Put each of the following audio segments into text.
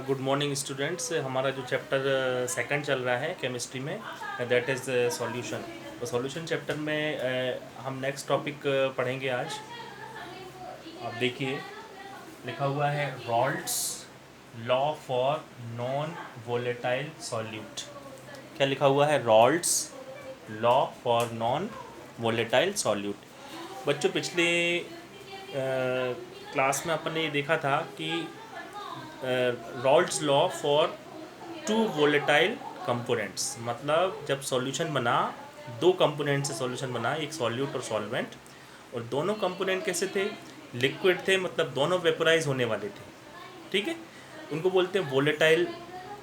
Good morning students. हमारा जो chapter second चल रहा है केमिस्ट्री में, दैट इज़ सॉल्यूशन। तो सॉल्यूशन चैप्टर में हम नेक्स्ट टॉपिक पढ़ेंगे आज। आप देखिए, लिखा हुआ है Raoult's law for non volatile solute. क्या लिखा हुआ है? Raoult's law for non volatile solute. बच्चों, पिछले क्लास में अपन ने ये देखा था कि Raoult's law for two volatile components, मतलब जब सॉल्यूशन बना, दो कंपोनेंट से सॉल्यूशन बना, एक सॉल्यूट और सॉल्वेंट, और दोनों कंपोनेंट कैसे थे? लिक्विड थे, मतलब दोनों वेपोराइज होने वाले थे। ठीक है, उनको बोलते हैं वोलेटाइल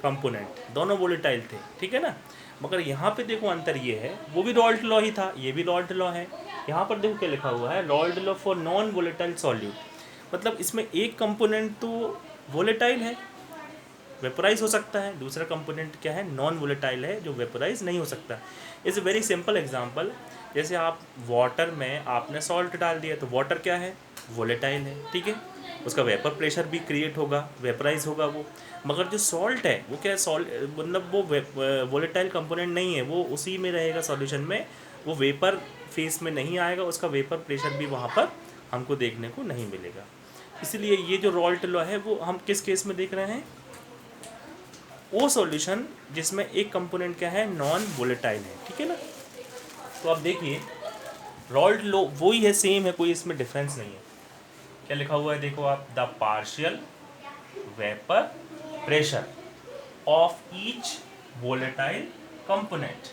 कंपोनेंट, दोनों वोलेटाइल थे। ठीक है ना। मगर यहाँ पे देखो अंतर ये है, वो भी रॉल्ट लॉ ही था, ये भी रॉल्ट लॉ है। यहाँ पर देखो क्या लिखा हुआ है, Raoult law for non volatile solute. मतलब इसमें एक कंपोनेंट तो वोलेटाइल है, वेपोराइज हो सकता है, दूसरा कंपोनेंट क्या है? नॉन वोलेटाइल है, जो वेपोराइज नहीं हो सकता। Is a very simple example. जैसे आप वाटर में आपने सॉल्ट डाल दिया, तो वाटर क्या है? वोलेटाइल है। ठीक है, उसका वेपर प्रेशर भी क्रिएट होगा, वेपराइज होगा वो। मगर जो सॉल्ट है वो क्या है? सॉल्ट मतलब वो वोलेटाइल कंपोनेंट नहीं है, वो उसी में रहेगा सॉल्यूशन में, वो वेपर फेस में नहीं आएगा, उसका वेपर प्रेशर भी वहाँ पर हमको देखने को नहीं मिलेगा। इसलिए ये जो रॉल्ट लॉ है वो हम किस केस में देख रहे हैं? वो सॉल्यूशन जिसमें एक कंपोनेंट क्या है? नॉन वोलेटाइल है। ठीक है ना। तो आप देखिए, रॉल्ट लॉ वही है, सेम है, कोई इसमें डिफरेंस नहीं है। क्या लिखा हुआ है देखो आप, the partial vapour pressure of each volatile component.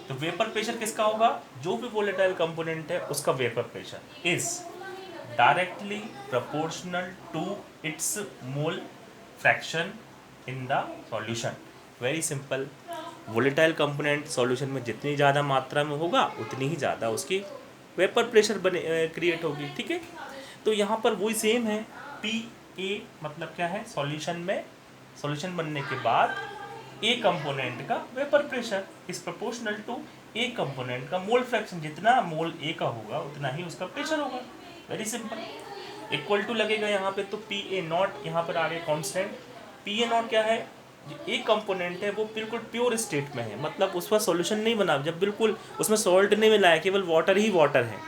तो वेपर प्रेशर किसका होगा? जो भी वोलेटाइल कंपोनेंट है उसका vapour pressure is directly proportional to its mole fraction in the solution. Very simple. Volatile component solution में जितनी ज़्यादा मात्रा में होगा, उतनी ही ज़्यादा उसकी वेपर प्रेशर बने क्रिएट होगी। ठीक है, तो यहाँ पर वही सेम है। पी ए मतलब क्या है? सॉल्यूशन में, सॉल्यूशन बनने के बाद ए कंपोनेंट का vapour pressure is proportional to A component का मोल फ्रैक्शन। जितना मोल ए का होगा उतना ही उसका प्रेशर होगा। Very simple. इक्वल टू लगेगा यहाँ पे, तो पी ए नॉट यहाँ पर आगे कांस्टेंट। पी ए नॉट क्या है? जो एक कंपोनेंट है वो बिल्कुल प्योर स्टेट में है, मतलब उस पर सॉल्यूशन नहीं बना, जब बिल्कुल उसमें सॉल्ट नहीं मिला है, केवल वाटर ही वाटर है,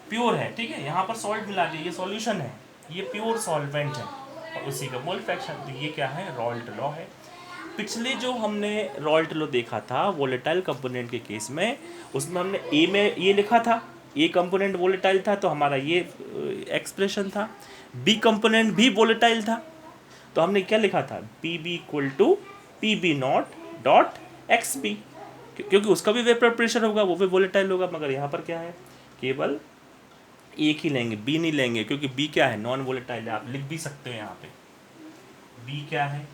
प्योर है। ठीक है, यहाँ पर सॉल्ट मिला दिया, ये सॉल्यूशन है, ये प्योर सॉल्वेंट है, और उसी का मोल फ्रैक्शन। तो ये क्या है? रॉल्ट लॉ है। पिछले जो हमने रॉल्ट लॉ देखा था वोलेटाइल कंपोनेंट के केस में, उसमें हमने ए में ये लिखा था, ए कंपोनेंट वोलेटाइल था तो हमारा ये एक्सप्रेशन था। बी कंपोनेंट भी वोलेटाइल था तो हमने क्या लिखा था? P B equal to P B naught dot X B, क्योंकि उसका भी वेपर प्रेशर होगा, वो भी वोलेटाइल होगा। मगर यहाँ पर क्या है? केवल एक ही लेंगे, बी नहीं लेंगे, क्योंकि बी क्या है? नॉन वोलेटाइल है। आप लिख भी सकते हो यहाँ पे, बी क्या है?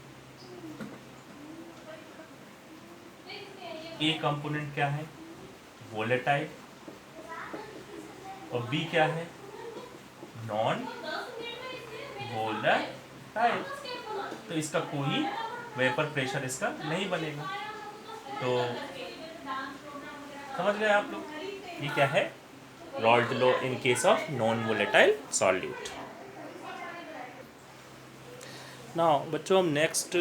ए कंपोनेंट क्या है? वोलेटाइल। और बी क्या है? Non volatile. तो इसका कोई वेपर प्रेशर इसका नहीं बनेगा। तो समझ गए आप लोग? ये क्या है? Raoult law in case of non volatile solute. Now बच्चों, हम next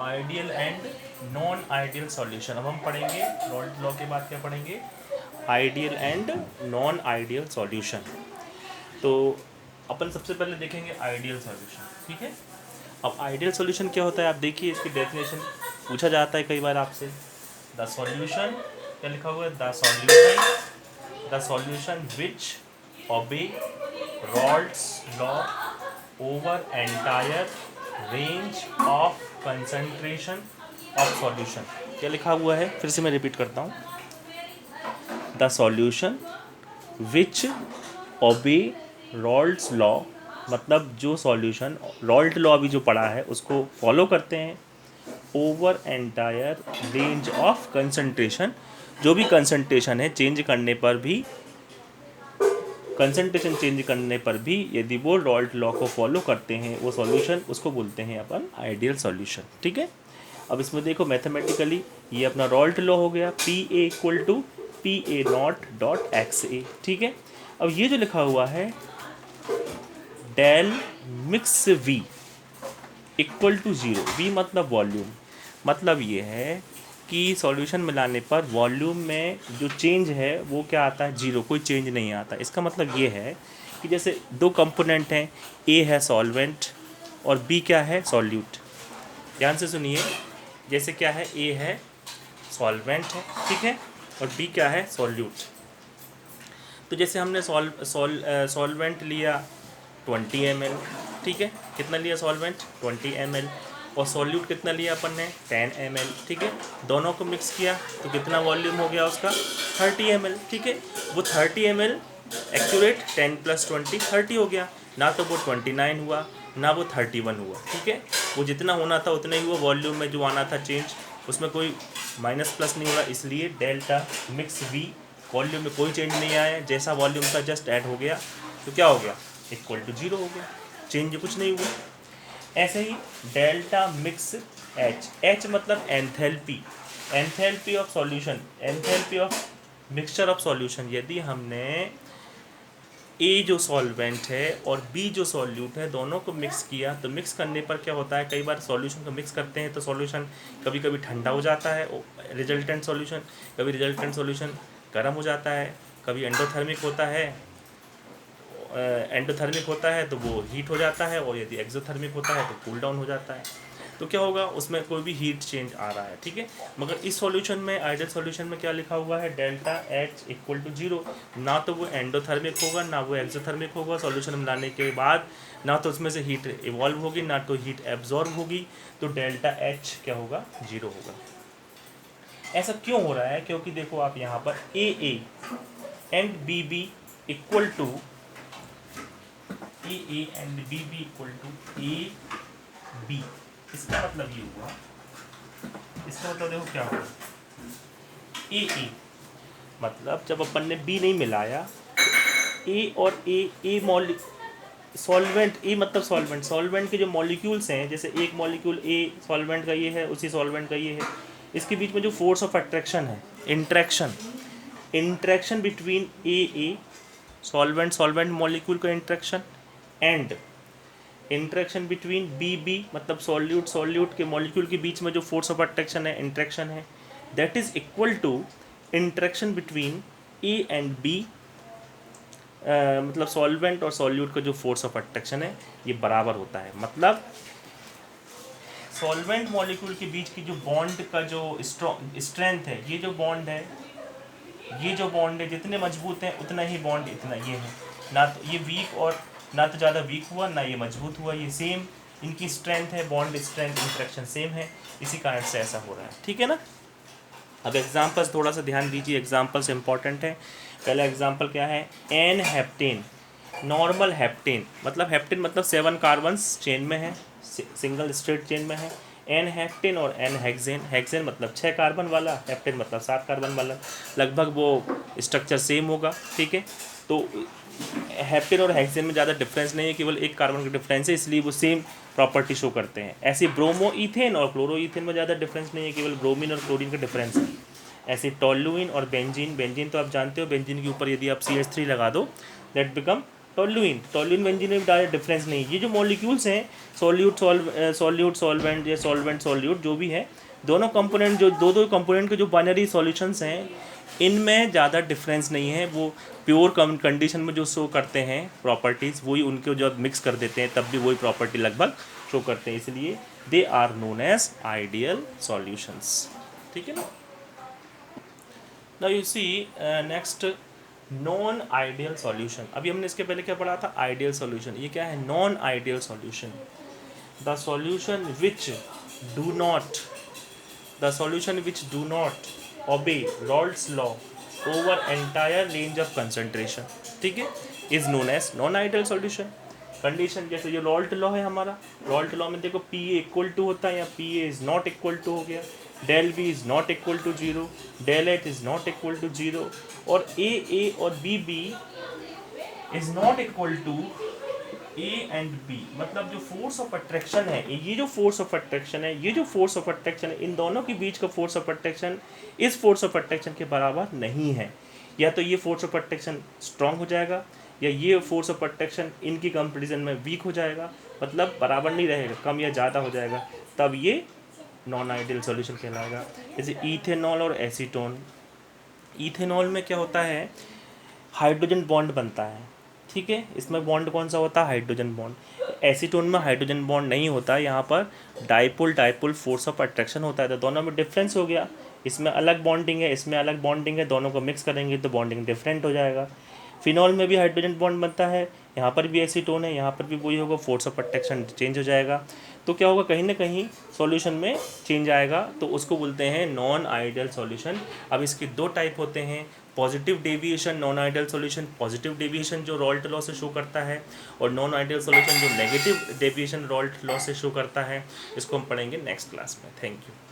ideal and non ideal solution अब हम पढ़ेंगे। रॉल्ट लॉ के बाद क्या पढ़ेंगे? Ideal and non ideal solution. तो अपन सबसे पहले देखेंगे आइडियल सॉल्यूशन। ठीक है, अब आइडियल सॉल्यूशन क्या होता है? आप देखिए, इसकी डेफिनेशन पूछा जाता है कई बार आपसे। द सॉल्यूशन, क्या लिखा हुआ है? The solution which obey Raoult's law over entire range of concentration of solution. क्या लिखा हुआ है? फिर से मैं रिपीट करता हूँ। The solution which obey Raoult's law, मतलब जो सॉल्यूशन रॉल्ट लॉ अभी जो पढ़ा है उसको फॉलो करते हैं, over entire range of concentration, जो भी कंसंट्रेशन है चेंज करने पर भी, कंसंट्रेशन चेंज करने पर भी यदि वो रॉल्ट लॉ को फॉलो करते हैं वो सॉल्यूशन, उसको बोलते हैं अपन आइडियल सॉल्यूशन। ठीक है, अब इसमें देखो मैथमेटिकली ये अपना रॉल्ट लॉ हो गया, P A equal to P A not dot X A. ठीक है, अब ये जो लिखा हुआ है del mix V, equal to zero. V मतलब वॉल्यूम, मतलब ये है कि सॉल्यूशन मिलाने पर वॉल्यूम में जो चेंज है वो क्या आता है, जीरो, कोई चेंज नहीं आता। इसका मतलब ये है कि जैसे दो कंपोनेंट हैं, ए है सॉल्वेंट और बी क्या है, सॉल्यूट। ध्यान से सुनिए, जैसे क्या है, ए है सॉल्वेंट है, ठीक है, और बी क्या है, सॉल्यूट। तो जैसे हमने सॉल्वेंट लिया 20 ml, ठीक है, कितना लिया सॉल्वेंट, 20 ml, और सॉल्यूट कितना लिया अपन ने, 10 ml, ठीक है। दोनों को मिक्स किया तो कितना वॉल्यूम हो गया उसका, 30 ml, ठीक है। वो 30 ml एक्यूरेट 10 + 20 30 हो गया, ना तो वो 29 हुआ ना वो 31 हुआ, ठीक है। वो जितना होना था उतना ही हुआ, वॉल्यूम में जो आना था चेंज उसमें कोई माइनस प्लस नहीं हुआ, इसलिए डेल्टा मिक्स वी, वॉल्यूम में कोई चेंज नहीं आया, जैसा वॉल्यूम का जस्ट ऐड हो गया तो क्या हो गया, इक्वल टू जीरो हो गया, चेंज कुछ नहीं हुआ। ऐसे ही डेल्टा मिक्स एच, एच मतलब enthalpy, enthalpy of solution, enthalpy of mixture of solution. यदि हमने ए जो सॉल्वेंट है और बी जो सॉल्यूट है दोनों को मिक्स किया तो मिक्स करने पर क्या होता है, कई बार सॉल्यूशन को मिक्स करते हैं तो सॉल्यूशन कभी कभी ठंडा हो जाता है रिजल्टेंट सॉल्यूशन, कभी रिजल्टेंट सॉल्यूशन गर्म हो जाता है, कभी एंडोथर्मिक होता है, एंडोथर्मिक होता है तो वो हीट हो जाता है, और यदि एक्सोथर्मिक होता है तो कूल डाउन हो जाता है। तो क्या होगा, उसमें कोई भी हीट चेंज आ रहा है, ठीक है। मगर इस सॉल्यूशन में, आइडियल सॉल्यूशन में क्या लिखा हुआ है, delta H equal to zero. ना तो वो एंडोथर्मिक होगा ना वो एक्सोथर्मिक होगा, सॉल्यूशन मिलाने के बाद ना तो उसमें से हीट इवॉल्व होगी ना तो हीट एब्जॉर्ब होगी, तो डेल्टा एच क्या होगा, जीरो होगा। ऐसा क्यों हो रहा है, क्योंकि देखो आप यहाँ पर A and B equal to A and B equal to A B. इसका मतलब ये हुआ, इसका मतलब देखो क्या हुआ, ए मतलब जब अपन ने बी नहीं मिलाया, ए और ए सॉल्वेंट, ए मतलब सॉल्वेंट, सॉल्वेंट के जो मॉलिक्यूल्स हैं, जैसे एक मॉलिक्यूल ए सॉल्वेंट का ये है, उसी सॉल्वेंट का ये है, इसके बीच में जो फोर्स ऑफ अट्रैक्शन है, interaction between A solvent molecule का interaction and interaction between B मतलब सॉल्यूट के मॉलिक्यूल के बीच में जो फोर्स ऑफ अट्रैक्शन है, इंट्रैक्शन है, that is equal to interaction between A and B, मतलब सॉल्वेंट और सॉल्यूट का जो फोर्स ऑफ अट्रैक्शन है ये बराबर होता है। मतलब सॉल्वेंट मॉलिक्यूल के बीच की जो बॉन्ड का जो स्ट्रेंथ है, ये जो बॉन्ड है जितने मजबूत हैं उतना ही बॉन्ड इतना ये है, ना तो ये वीक और ना तो ज़्यादा वीक हुआ ना ये मजबूत हुआ, ये सेम इनकी स्ट्रेंथ है, बॉन्ड स्ट्रेंथ इंट्रैक्शन सेम है, इसी कारण से ऐसा हो रहा है, ठीक है ना। अब एग्जांपल्स थोड़ा सा ध्यान दीजिए, एग्जांपल्स इंपॉर्टेंट है। पहला एग्जांपल क्या है, एन हेप्टेन, नॉर्मल हेप्टेन मतलब 7 कार्बन्स चेन में है, सिंगल स्ट्रेट चेन में है। एन हेप्टेन और एन हेक्सेन मतलब 6 कार्बन वाला, हेप्टेन मतलब 7 कार्बन वाला, लगभग वो स्ट्रक्चर सेम होगा, ठीक है। तो हेप्टेन और हेक्सेन में ज़्यादा डिफरेंस नहीं है, केवल 1 कार्बन का डिफरेंस है, इसलिए वो सेम प्रॉपर्टी शो करते हैं। ऐसे ब्रोमो ईथेन और क्लोरो ईथेन में ज़्यादा डिफरेंस नहीं है, केवल ब्रोमीन और क्लोरीन का डिफरेंस है। ऐसे टोल्यूइन और बेंजीन तो आप जानते हो, बेंजीन के ऊपर यदि आप CH3 लगा दो दैट बिकम टोल्यूइन बेंजीन में ज़्यादा डिफरेंस नहीं है। ये जो मॉलिक्यूल्स हैं, सॉल्यूट सॉल्वेंट या सॉल्वेंट सॉल्यूट जो भी है, दोनों कंपोनेंट जो दो कंपोनेंट के जो बाइनरी सॉल्यूशंस हैं इनमें ज़्यादा डिफरेंस नहीं है, वो प्योर कंडीशन में जो शो करते हैं प्रॉपर्टीज़ वही उनको जब मिक्स कर देते हैं तब भी वही प्रॉपर्टी लगभग शो करते हैं, इसलिए they are known as ideal solutions, ठीक है ना। Now you see next non ideal solution. अभी हमने इसके पहले क्या पढ़ा था, आइडियल सॉल्यूशन, ये क्या है, non ideal solution, the solution which do not obey Raoult's law over entire range of concentration, ठीक है, is known as non ideal solution. Condition जैसे ये रॉल्ट लॉ है हमारा, रॉल्ट लॉ में देखो पी ए इक्वल टू होता है या P A is not equal to हो गया, del B is not equal to zero, del H is not equal to zero, और ए और B is not equal to A and B. मतलब जो force of attraction है, ये जो force of attraction है, इन दोनों के बीच का फोर्स ऑफ अट्रैक्शन इस फोर्स ऑफ अट्रैक्शन के बराबर नहीं है। या तो ये फोर्स ऑफ अट्रैक्शन स्ट्रांग हो जाएगा या ये फोर्स ऑफ अट्रैक्शन इनकी कंपेरिजन में वीक हो जाएगा, मतलब बराबर नहीं रहेगा, कम या ज़्यादा हो जाएगा, तब ये नॉन आइडियल सॉल्यूशन कहलाएगा। जैसे इथेनॉल और एसीटोन। इथेनॉल में क्या होता है, हाइड्रोजन बॉन्ड बनता है, ठीक है, इसमें बॉन्ड कौन सा होता है, हाइड्रोजन बॉन्ड। एसीटोन में हाइड्रोजन बॉन्ड नहीं होता है, यहाँ पर dipole dipole force of attraction होता है, तो दोनों में डिफरेंस हो गया, इसमें अलग बॉन्डिंग है, इसमें अलग बॉन्डिंग है, दोनों को मिक्स करेंगे तो बॉन्डिंग डिफरेंट हो जाएगा। फिनॉल में भी हाइड्रोजन बॉन्ड बनता है, यहाँ पर भी एसीटोन है, यहाँ पर भी वही होगा, फोर्स ऑफ अट्रैक्शन चेंज हो जाएगा, तो क्या होगा, कहीं ना कहीं सॉल्यूशन में चेंज आएगा, तो उसको बोलते हैं नॉन आइडियल सॉल्यूशन। अब इसके दो टाइप होते हैं, positive deviation non ideal solution, positive deviation जो रॉल्ट लॉ से शो करता है, और नॉन आइडियल सॉल्यूशन जो नेगेटिव डेविएशन रॉल्ट लॉ से शो करता है। इसको हम पढ़ेंगे नेक्स्ट क्लास में। Thank you.